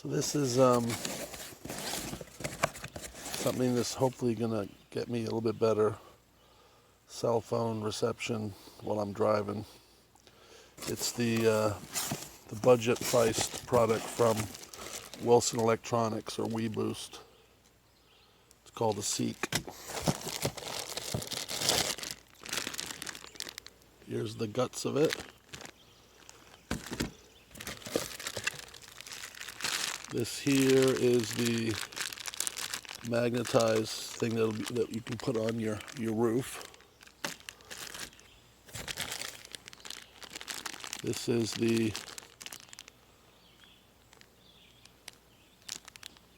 So this is something that's hopefully gonna get me a little bit better cell phone reception while I'm driving. It's the budget priced product from Wilson Electronics, or WeBoost. It's called the Seek. Here's the guts of it. This here is the magnetized thing that you can put on your roof. This is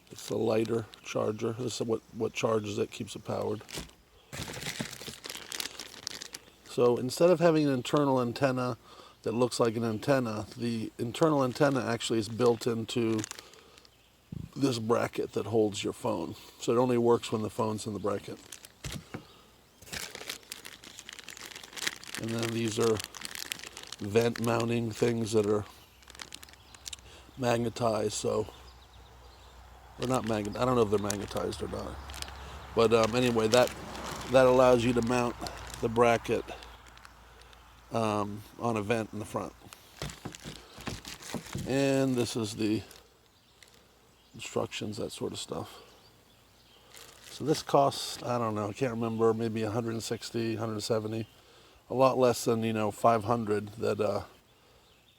it's a lighter charger. This is what charges it, keeps it powered. So instead of having an internal antenna that looks like an antenna, the internal antenna actually is built into this bracket that holds your phone. So it only works when the phone's in the bracket. And then these are vent mounting things that are magnetized, so they're not I don't know if they're magnetized or not. But anyway, that allows you to mount the bracket on a vent in the front. And this is the instructions, that sort of stuff. So this costs, I don't know, I can't remember, maybe 160, 170. A lot less than, 500 that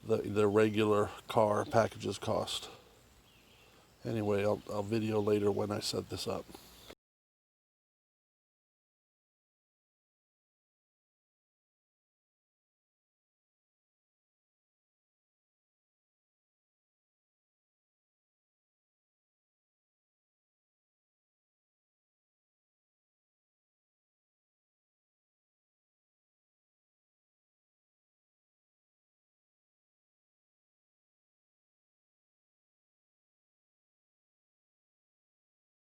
the regular car packages cost. Anyway, I'll video later when I set this up.